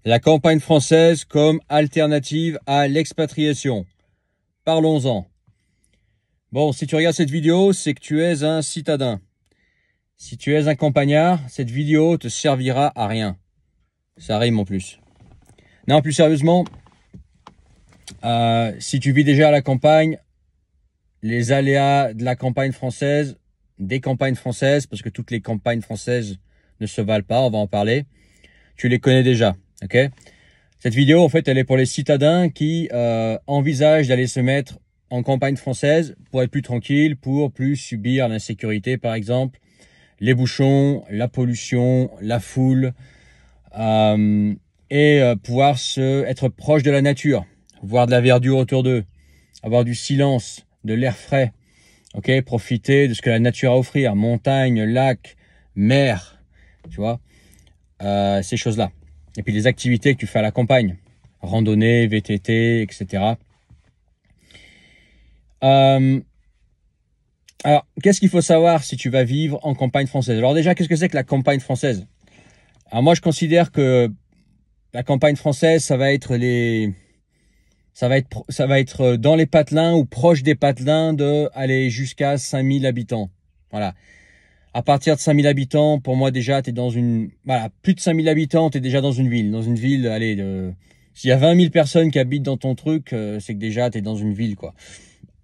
La campagne française comme alternative à l'expatriation. Parlons-en. Bon, si tu regardes cette vidéo, c'est que tu es un citadin. Si tu es un campagnard, cette vidéo te servira à rien. Ça rime en plus. Non, plus sérieusement, si tu vis déjà à la campagne, les aléas de la campagne française, des campagnes françaises, parce que toutes les campagnes françaises ne se valent pas, on va en parler, tu les connais déjà, ok? Cette vidéo, en fait, elle est pour les citadins qui envisagent d'aller se mettre en campagne française pour être plus tranquille, pour plus subir l'insécurité, par exemple, les bouchons, la pollution, la foule, pouvoir être proche de la nature, voir de la verdure autour d'eux, avoir du silence, de l'air frais, ok, profiter de ce que la nature a à offrir, montagne, lac, mer, tu vois, ces choses-là. Et puis les activités que tu fais à la campagne, randonnée, VTT, etc. Alors, qu'est-ce qu'il faut savoir si tu vas vivre en campagne française? Alors déjà, qu'est-ce que c'est que la campagne française? Alors moi, je considère que la campagne française, ça va être dans les patelins ou proche des patelins de aller jusqu'à 5000 habitants. Voilà. À partir de 5000 habitants, pour moi déjà, tu es dans une... Voilà, plus de 5000 habitants, tu es déjà dans une ville. Dans une ville, allez, s'il y a 20 000 personnes qui habitent dans ton truc, c'est que déjà, tu es dans une ville, quoi.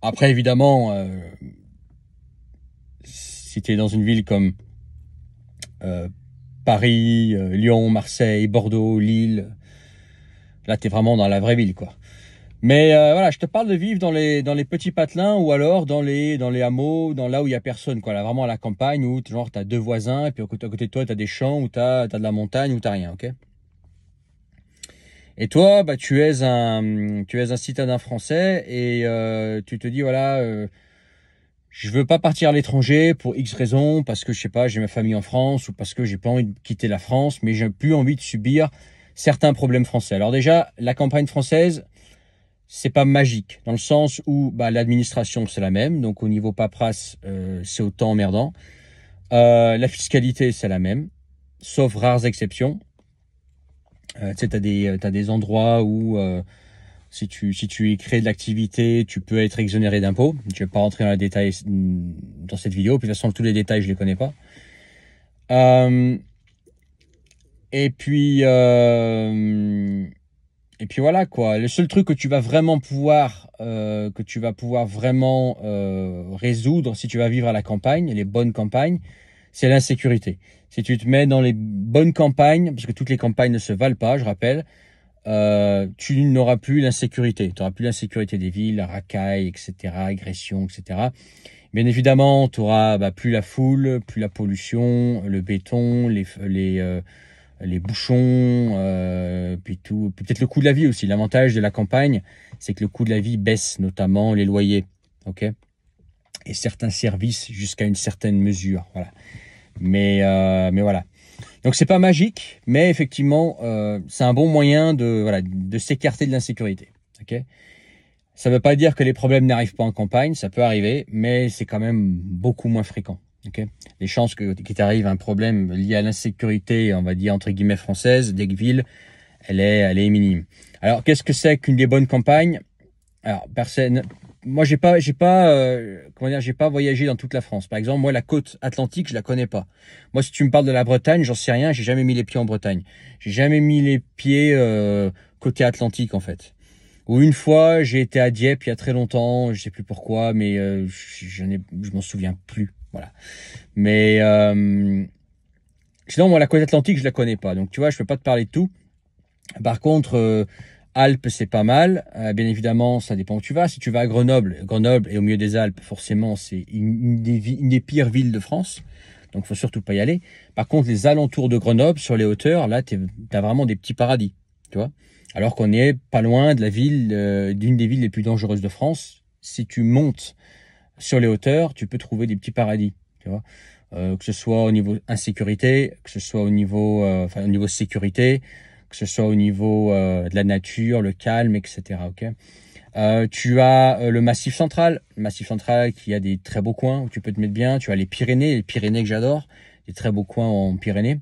Après, évidemment, si tu es dans une ville comme Paris, Lyon, Marseille, Bordeaux, Lille, là, tu es vraiment dans la vraie ville, quoi. Mais voilà, je te parle de vivre dans les petits patelins ou alors dans les hameaux, là où il y a personne, quoi. Là, vraiment à la campagne où genre tu as deux voisins et puis à côté de toi tu as des champs où tu as de la montagne où tu rien, OK? Et toi, bah tu es un citadin français et tu te dis voilà, je veux pas partir à l'étranger pour X raisons, parce que je sais pas, j'ai ma famille en France ou parce que j'ai pas envie de quitter la France, mais j'ai plus envie de subir certains problèmes français. Alors déjà, la campagne française, c'est pas magique, dans le sens où l'administration, c'est la même. Donc, au niveau paperasse, c'est autant emmerdant. La fiscalité, c'est la même, sauf rares exceptions. Tu sais, t'as des endroits où, si tu crées de l'activité, tu peux être exonéré d'impôts. Je vais pas rentrer dans les détails dans cette vidéo. Puis, de toute façon, tous les détails, je les connais pas. Et puis voilà quoi. Le seul truc que tu vas vraiment pouvoir résoudre si tu vas vivre à la campagne, les bonnes campagnes, c'est l'insécurité. Si tu te mets dans les bonnes campagnes, parce que toutes les campagnes ne se valent pas, je rappelle, tu n'auras plus l'insécurité. Tu n'auras plus l'insécurité des villes, la racaille, etc., agression, etc. Bien évidemment, tu n'auras plus la foule, plus la pollution, le béton, les bouchons, puis tout, peut-être le coût de la vie aussi. L'avantage de la campagne, c'est que le coût de la vie baisse, notamment les loyers, ok, et certains services jusqu'à une certaine mesure, voilà. Mais voilà. Donc c'est pas magique, mais effectivement, c'est un bon moyen de s'écarter de l'insécurité, ok. Ça veut pas dire que les problèmes n'arrivent pas en campagne, ça peut arriver, mais c'est quand même beaucoup moins fréquent. Okay. Les chances qu'il t'arrive un problème lié à l'insécurité, on va dire entre guillemets française, des villes, elle est minime. Alors qu'est-ce que c'est qu'une des bonnes campagnes? Alors moi j'ai pas voyagé dans toute la France. Par exemple, moi la côte atlantique, je la connais pas. Moi si tu me parles de la Bretagne, j'en sais rien, j'ai jamais mis les pieds en Bretagne. J'ai jamais mis les pieds côté atlantique en fait. Ou une fois, j'ai été à Dieppe il y a très longtemps, je sais plus pourquoi, mais je m'en souviens plus. Voilà. Mais sinon, moi, la côte atlantique, je la connais pas. Donc, tu vois, je peux pas te parler de tout. Par contre, Alpes, c'est pas mal. Bien évidemment, ça dépend où tu vas. Si tu vas à Grenoble est au milieu des Alpes, forcément, c'est une des pires villes de France. Donc, faut surtout pas y aller. Par contre, les alentours de Grenoble, sur les hauteurs, là, t'as vraiment des petits paradis. Tu vois? Alors qu'on est pas loin de la ville, d'une des villes les plus dangereuses de France. Si tu montes sur les hauteurs, tu peux trouver des petits paradis, tu vois, que ce soit au niveau insécurité, que ce soit au niveau sécurité, que ce soit au niveau de la nature, le calme, etc. Ok. Tu as le Massif Central qui a des très beaux coins où tu peux te mettre bien. Tu as les Pyrénées que j'adore, des très beaux coins en Pyrénées.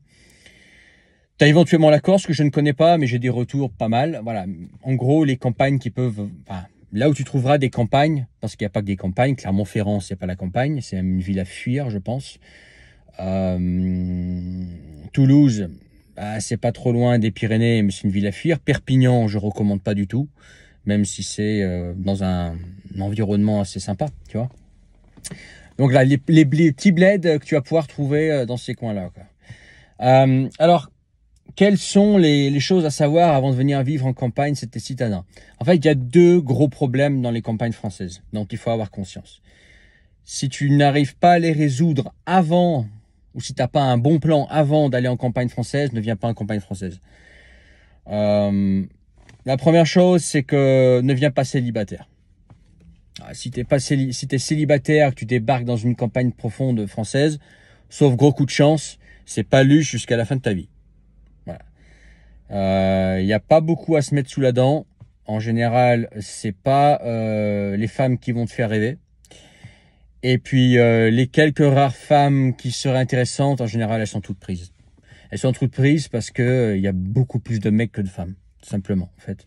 Tu as éventuellement la Corse que je ne connais pas, mais j'ai des retours pas mal. Voilà. En gros, les campagnes qui peuvent... Enfin, là où tu trouveras des campagnes, parce qu'il n'y a pas que des campagnes, Clermont-Ferrand, c'est pas la campagne, c'est une ville à fuir, je pense. Toulouse, c'est pas trop loin des Pyrénées, mais c'est une ville à fuir. Perpignan, je recommande pas du tout, même si c'est dans un environnement assez sympa, tu vois. Donc là, les petits bleds que tu vas pouvoir trouver dans ces coins-là. Alors, quelles sont les choses à savoir avant de venir vivre en campagne si tu es citadin? En fait, il y a deux gros problèmes dans les campagnes françaises, donc il faut avoir conscience. Si tu n'arrives pas à les résoudre avant, ou si tu n'as pas un bon plan avant d'aller en campagne française, ne viens pas en campagne française. La première chose, c'est que ne viens pas célibataire. Si tu es célibataire, que tu débarques dans une campagne profonde française, sauf gros coup de chance, c'est pas luche jusqu'à la fin de ta vie. Voilà. Il n'y a pas beaucoup à se mettre sous la dent. En général, c'est pas les femmes qui vont te faire rêver. Et puis, les quelques rares femmes qui seraient intéressantes, en général, elles sont toutes prises. Elles sont toutes prises parce que il y a beaucoup plus de mecs que de femmes, tout simplement, en fait.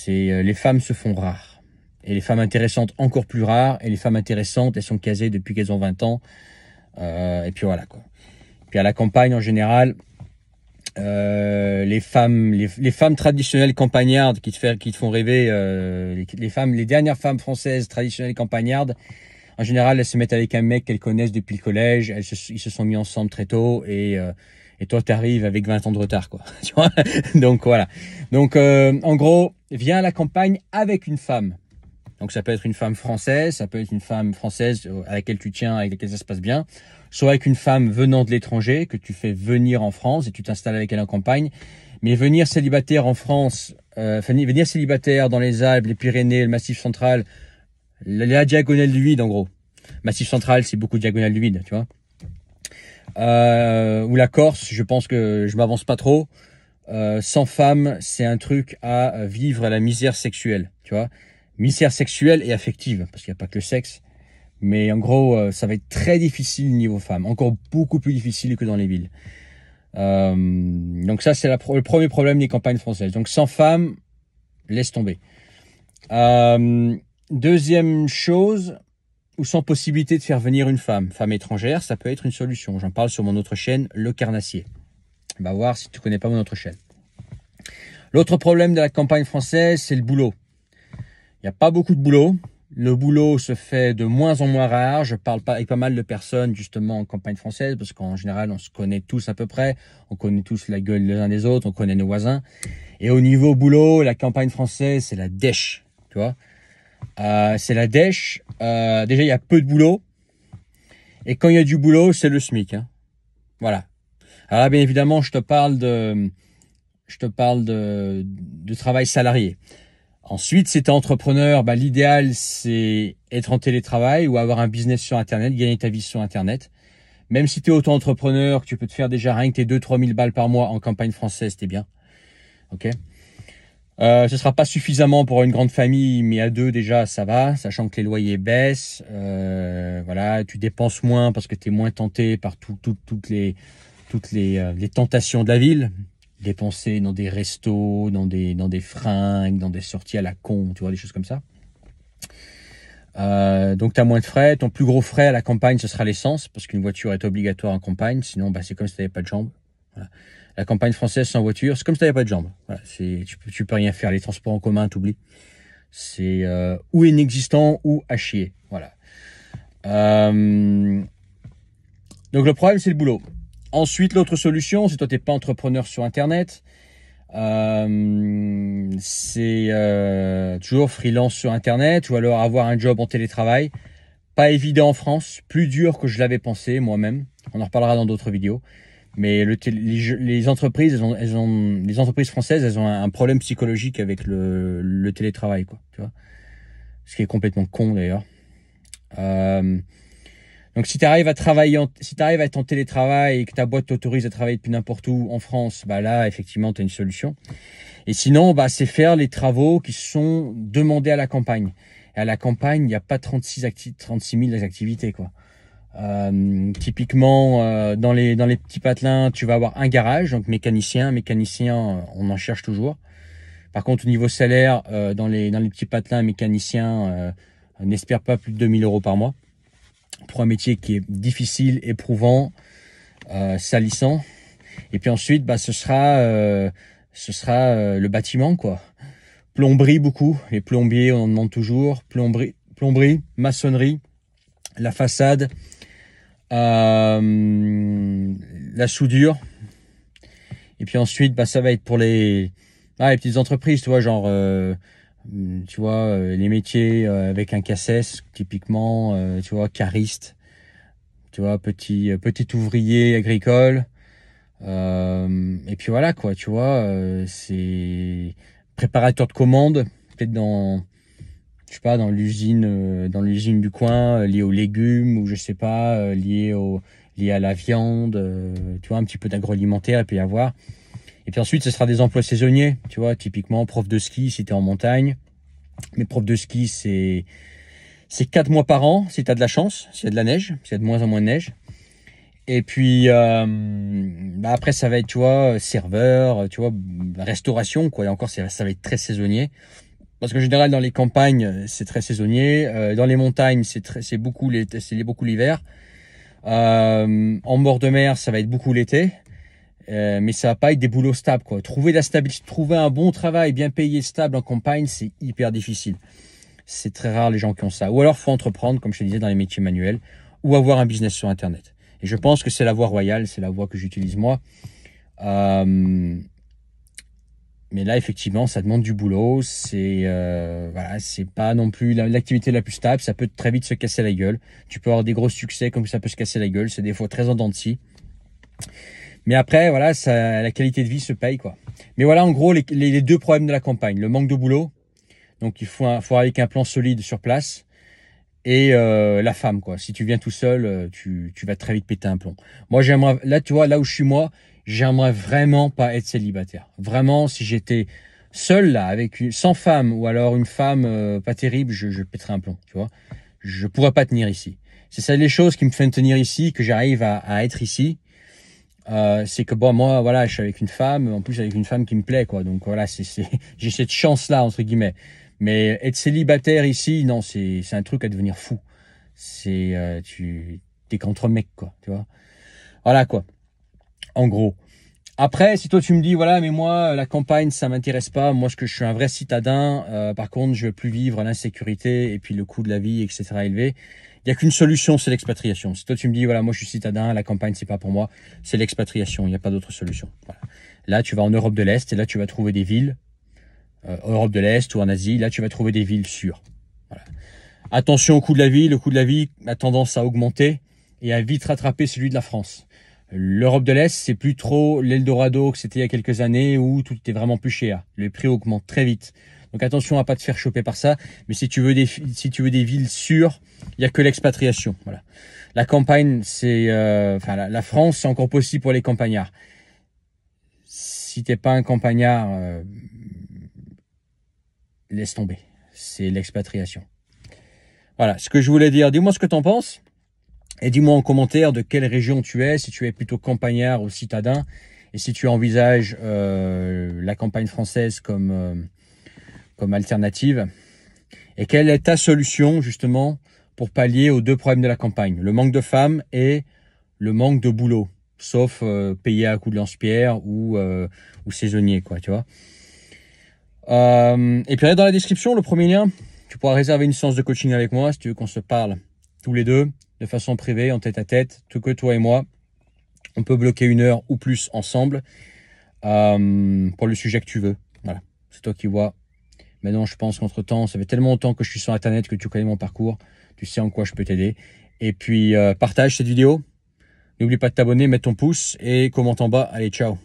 Les femmes se font rares. Et les femmes intéressantes encore plus rares. Et les femmes intéressantes, elles sont casées depuis qu'elles ont 20 ans. Et puis voilà, quoi. Puis à la campagne, en général, les femmes traditionnelles campagnardes qui te font rêver, les dernières femmes françaises traditionnelles campagnardes, en général, elles se mettent avec un mec qu'elles connaissent depuis le collège. Ils se sont mis ensemble très tôt et toi, tu arrives avec 20 ans de retard, quoi. Tu vois. Donc voilà. Donc en gros, viens à la campagne avec une femme. Donc ça peut être une femme française, ça peut être une femme française à laquelle tu tiens, avec laquelle ça se passe bien, soit avec une femme venant de l'étranger que tu fais venir en France et tu t'installes avec elle en campagne. Mais venir célibataire en France, venir célibataire dans les Alpes, les Pyrénées, le Massif central, la diagonale du vide en gros. Massif central, c'est beaucoup de diagonale du vide, tu vois. Ou la Corse, je pense que je m'avance pas trop. Sans femme, c'est un truc à vivre à la misère sexuelle, tu vois. Misère sexuelle et affective, parce qu'il n'y a pas que le sexe. Mais en gros, ça va être très difficile niveau femme. Encore beaucoup plus difficile que dans les villes. Donc ça, c'est le premier problème des campagnes françaises. Donc sans femme, laisse tomber. Deuxième chose, ou sans possibilité de faire venir une femme étrangère, ça peut être une solution. J'en parle sur mon autre chaîne, Le Carnassier. Va voir si tu connais pas mon autre chaîne. L'autre problème de la campagne française, c'est le boulot. Il n'y a pas beaucoup de boulot. Le boulot se fait de moins en moins rare. Je parle pas avec pas mal de personnes justement en campagne française parce qu'en général, on se connaît tous à peu près. On connaît tous la gueule les uns des autres. On connaît nos voisins. Et au niveau boulot, la campagne française, c'est la dèche. Tu vois, c'est la dèche. Déjà, il y a peu de boulot. Et quand il y a du boulot, c'est le SMIC. Hein. Voilà. Alors là, bien évidemment, je te parle de travail salarié. Ensuite, si tu es entrepreneur, l'idéal, c'est être en télétravail ou avoir un business sur Internet, gagner ta vie sur Internet. Même si tu es auto-entrepreneur, que tu peux te faire déjà rien que tes 2-3 000 balles par mois en campagne française, t'es bien. Ok. Ce sera pas suffisamment pour une grande famille, mais à deux déjà, ça va, sachant que les loyers baissent. Voilà, tu dépenses moins parce que tu es moins tenté par toutes les tentations de la ville. Dépenser dans des restos, dans des fringues, dans des sorties à la con, tu vois, des choses comme ça. Donc tu as moins de frais. Ton plus gros frais à la campagne, ce sera l'essence, parce qu'une voiture est obligatoire en campagne, sinon c'est comme si tu n'avais pas de jambes. Voilà. La campagne française sans voiture, c'est comme si tu n'avais pas de jambes. Voilà, tu peux rien faire, les transports en commun, t'oublies. C'est ou inexistant ou à chier. Voilà. Donc le problème, c'est le boulot. Ensuite, l'autre solution, si toi, tu n'es pas entrepreneur sur Internet, c'est toujours freelance sur Internet ou alors avoir un job en télétravail. Pas évident en France, plus dur que je l'avais pensé moi-même. On en reparlera dans d'autres vidéos. Mais les entreprises, les entreprises françaises, elles ont un problème psychologique avec le télétravail, quoi. Tu vois, ce qui est complètement con d'ailleurs. Donc si tu arrives à être en télétravail et que ta boîte t'autorise à travailler depuis n'importe où en France, là effectivement tu as une solution. Et sinon, c'est faire les travaux qui sont demandés à la campagne. Et à la campagne, il n'y a pas 36 000 activités, quoi. Typiquement, dans les petits patelins, tu vas avoir un garage, donc mécanicien, on en cherche toujours. Par contre, au niveau salaire, dans les petits patelins, mécanicien, n'espère pas plus de 2000 € par mois pour un métier qui est difficile, éprouvant, salissant. Et puis ensuite, bah, ce sera le bâtiment, quoi. Plomberie beaucoup, les plombiers, on en demande toujours. Plomberie, maçonnerie, la façade, la soudure. Et puis ensuite, bah, ça va être pour les petites entreprises, tu vois, genre, les métiers avec un CACES, typiquement, tu vois, cariste, tu vois, petit ouvrier agricole. Et puis voilà, quoi, tu vois, c'est préparateur de commandes, peut-être dans, je sais pas, dans l'usine du coin, lié aux légumes, ou je sais pas, lié à la viande, tu vois, un petit peu d'agroalimentaire, il peut y avoir. Et puis ensuite, ce sera des emplois saisonniers, tu vois, typiquement prof de ski si tu es en montagne. Mais prof de ski, c'est 4 mois par an, si tu as de la chance, s'il y a de la neige, s'il y a de moins en moins de neige. Et puis, après, ça va être, tu vois, serveur, tu vois, restauration, quoi. Et encore, ça va être très saisonnier. Parce qu'en général, dans les campagnes, c'est très saisonnier. Dans les montagnes, c'est beaucoup l'hiver. En bord de mer, ça va être beaucoup l'été. Mais ça va pas être des boulots stables, quoi. Trouver la stabilité, trouver un bon travail bien payé, stable en campagne, c'est hyper difficile. C'est très rare les gens qui ont ça. Ou alors, faut entreprendre, comme je te disais, dans les métiers manuels, ou avoir un business sur Internet. Et je pense que c'est la voie royale, c'est la voie que j'utilise moi. Mais là, effectivement, ça demande du boulot. C'est pas non plus l'activité la plus stable. Ça peut très vite se casser la gueule. Tu peux avoir des gros succès comme ça peut se casser la gueule. C'est des fois très en dents de scie. Mais après, voilà, la qualité de vie se paye, quoi. Mais voilà, en gros, les deux problèmes de la campagne. Le manque de boulot. Donc, il faut avec un plan solide sur place. Et la femme, quoi. Si tu viens tout seul, tu vas très vite péter un plomb. Moi, là, tu vois, là où je suis moi, j'aimerais vraiment pas être célibataire. Vraiment, si j'étais seul là, sans femme, ou alors une femme pas terrible, je pèterais un plomb, tu vois. Je pourrais pas tenir ici. C'est ça les choses qui me font tenir ici, que j'arrive à être ici. C'est que bon, moi, voilà, je suis avec une femme, en plus avec une femme qui me plaît, quoi. Donc voilà, j'ai cette chance-là, entre guillemets. Mais être célibataire ici, non, c'est un truc à devenir fou. T'es qu'entre mecs, quoi, tu vois. Voilà, quoi. En gros. Après, si toi tu me dis, voilà, mais moi, la campagne, ça m'intéresse pas. Moi, je suis un vrai citadin. Par contre, je veux plus vivre l'insécurité et puis le coût de la vie, etc. élevé. Il y a qu'une solution, c'est l'expatriation. Si toi tu me dis, voilà, moi je suis citadin, la campagne, c'est pas pour moi, c'est l'expatriation. Il n'y a pas d'autre solution. Voilà. Là, tu vas en Europe de l'Est et là, tu vas trouver des villes. Europe de l'Est ou en Asie, là tu vas trouver des villes sûres. Voilà. Attention au coût de la vie, le coût de la vie a tendance à augmenter et à vite rattraper celui de la France. L'Europe de l'Est, c'est plus trop l'Eldorado que c'était il y a quelques années où tout était vraiment plus cher. Les prix augmentent très vite. Donc attention à pas te faire choper par ça. Mais si tu veux des villes sûres, il n'y a que l'expatriation. Voilà. La campagne, la France, c'est encore possible pour les campagnards. Si t'es pas un campagnard, laisse tomber. C'est l'expatriation. Voilà ce que je voulais dire. Dis-moi ce que tu en penses. Et dis-moi en commentaire de quelle région tu es, si tu es plutôt campagnard ou citadin. Et si tu envisages la campagne française comme alternative. Et quelle est ta solution justement pour pallier aux deux problèmes de la campagne. Le manque de femmes et le manque de boulot. Sauf payé à coup de lance-pierre ou saisonnier, quoi, tu vois. Et puis dans la description, le premier lien, tu pourras réserver une séance de coaching avec moi si tu veux qu'on se parle tous les deux, de façon privée, en tête à tête, tout que toi et moi. On peut bloquer 1 heure ou plus ensemble pour le sujet que tu veux. Voilà, c'est toi qui vois. Maintenant, je pense qu'entre-temps, ça fait tellement longtemps que je suis sur Internet que tu connais mon parcours. Tu sais en quoi je peux t'aider. Et puis, partage cette vidéo. N'oublie pas de t'abonner, mettre ton pouce et commente en bas. Allez, ciao.